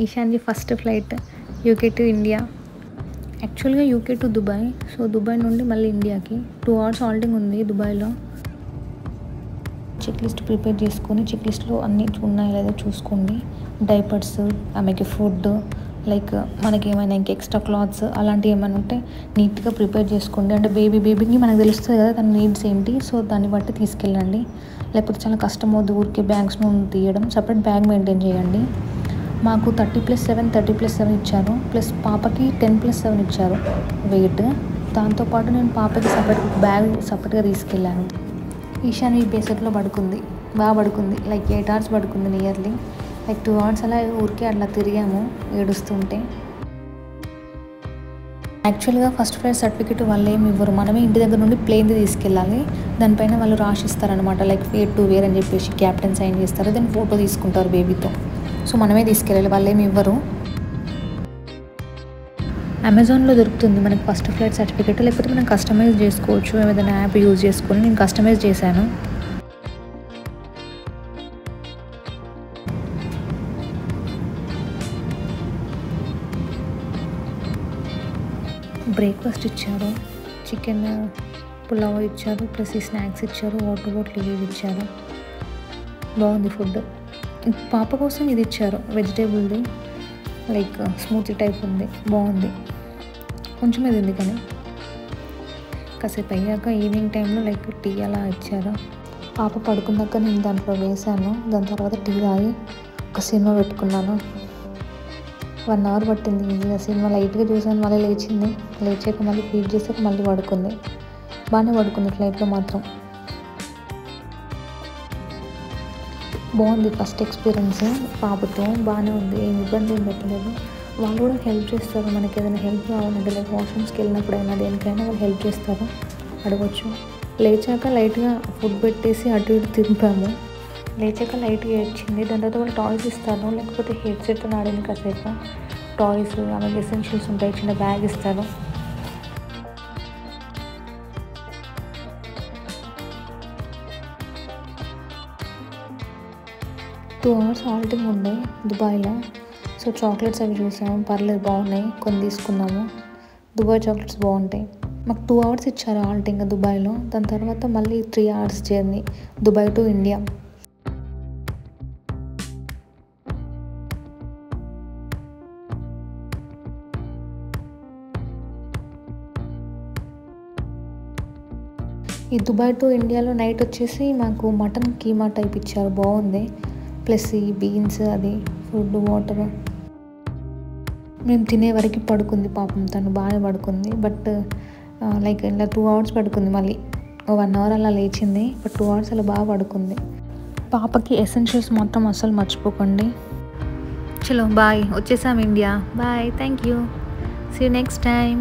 Ishanvi first flight UK to India. యాక్చువల్గా UK to Dubai. So Dubai నుండి మళ్ళీ ఇండియాకి 2 hours హాల్టింగ్ ఉంది దుబాయ్లో. చెక్ లిస్ట్ ప్రిపేర్ చేసుకొని చెక్ లిస్ట్లో అన్నీ ఉన్నాయో లేదో చూసుకోండి. డైపర్స్, ఆమెకి ఫుడ్, లైక్ మనకి ఏమైనా ఇంక ఎక్స్ట్రా క్లాత్స్ అలాంటివి ఏమైనా ఉంటే నీట్గా ప్రిపేర్ చేసుకోండి. అంటే బేబీకి మనకు తెలుస్తుంది కదా తన నీడ్స్ ఏంటి. సో దాన్ని బట్టి తీసుకెళ్ళండి. లేకపోతే చాలా కష్టం అవుతుంది ఊరికే బ్యాగ్స్ నుండి తీయడం. సపరేట్ బ్యాగ్ మెయింటైన్ చేయండి. మాకు 30+7 ఇచ్చారు. ప్లస్ పాపకి 10+7 ఇచ్చారు వెయిట్. దాంతోపాటు నేను పాపకి సపరేట్గా తీసుకెళ్ళాను. ఈశాన్ ఈ బేసెట్లో పడుకుంది, బాగా పడుకుంది. లైక్ 8 hours పడుకుంది నియర్లీ. లైక్ 2 hours అలా ఊరికే అట్లా తిరిగాము ఏడుస్తుంటే. యాక్చువల్గా ఫస్ట్ ఫ్లైట్ సర్టిఫికేట్ వాళ్ళు ఏమి ఇవ్వరు, మనమే ఇంటి దగ్గర నుండి ప్లేన్ది తీసుకెళ్ళాలి. దానిపైన వాళ్ళు రాసిస్తారనమాట, లైక్ ఫేర్ టు వేర్ అని చెప్పేసి క్యాప్టెన్ సైన్ చేస్తారు. దాన్ని ఫోటో తీసుకుంటారు బేబీతో. సో మనమే తీసుకెళ్ళాలి, వాళ్ళు ఏమి ఇవ్వరు. అమెజాన్లో దొరుకుతుంది మనకి ఫస్ట్ ఫ్లైట్ సర్టిఫికేట్. లేకపోతే మనం కస్టమైజ్ చేసుకోవచ్చు, ఏదైనా యాప్ యూజ్ చేసుకొని. నేను కస్టమైజ్ చేశాను. బ్రేక్ఫాస్ట్ ఇచ్చారు, చికెన్ పులావ్ ఇచ్చారు, ప్లస్ ఈ స్నాక్స్ ఇచ్చారు, వాటర్ బాటిల్ ఇవి ఇచ్చారు. బాగుంది ఫుడ్. పాప కోసం ఇది ఇచ్చారు, వెజిటేబుల్ది, లైక్ స్మూతీ టైప్ ఉంది, బాగుంది. కొంచెం ఇది ఉంది కానీ కాసేపు అయ్యాక ఈవినింగ్ టైంలో లైక్ టీ అలా ఇచ్చారు. పాప పడుకున్నాక నేను దాంట్లో వేసాను. దాని తర్వాత టీ తాగి ఒక సినిమా పెట్టుకున్నాను. 1 hour పట్టింది ఈజీగా. సినిమా లైట్గా చూసాను, మళ్ళీ లేచాక మళ్ళీ ఫీడ్ చేసాక మళ్ళీ పడుకుంది. బాగానే పడుకుంది ఫ్లైట్లో మాత్రం. బాగుంది ఫస్ట్ ఎక్స్పీరియన్స్ పాపతో, బాగానే ఉంది, ఏం ఇబ్బంది ఏం పెట్టలేదు. వాళ్ళు కూడా హెల్ప్ చేస్తారు, మనకి ఏదైనా హెల్ప్ కావాలంటే లైక్ వాష్రూమ్స్కి వెళ్ళినప్పుడైనా దేనికైనా వాళ్ళు హెల్ప్ చేస్తారు, అడగవచ్చు. లేచాక లైట్గా ఫుడ్ పెట్టేసి అటు ఇటు తింపాము. లేచాక లైట్గా ఏడ్చింది. దాని తర్వాత వాళ్ళు టాయ్స్ ఇస్తారు, లేకపోతే హెడ్సెట్ ఆడింది కాసేపు. టాయ్స్, ఆమెకి ఎసెన్షియల్స్ ఉంటాయి, చిన్న బ్యాగ్ ఇస్తారు. 2 hours హాల్టింగ్ ఉండే దుబాయ్లో. సో చాక్లెట్స్ అవి చూసాము, పర్లేదు బాగున్నాయి, కొన్ని తీసుకున్నాము. దుబాయ్ చాక్లెట్స్ బాగుంటాయి. మాకు 2 hours ఇచ్చారు హాల్టింగ్ దుబాయ్లో. దాని తర్వాత మళ్ళీ 3 hours journey Dubai to India. ఈ దుబాయ్ టు ఇండియాలో నైట్ వచ్చేసి మాకు మటన్ కీమా టైప్ ఇచ్చారు, బాగుంది. ప్లస్ ఈ బీన్స్, అది ఫుడ్, వాటర్. మేము తినే వరకు పడుకుంది పాపం, తను బాగా పడుకుంది. బట్ లైక్ ఇలా 2 hours పడుకుంది. మళ్ళీ 1 hour అలా లేచింది. బట్ 2 hours అలా బాగా పడుకుంది. పాపకి ఎసెన్షియల్స్ మొత్తం అస్సలు మర్చిపోకండి. చలో బాయ్, వచ్చేసాం India. Bye, thank you, see you next time.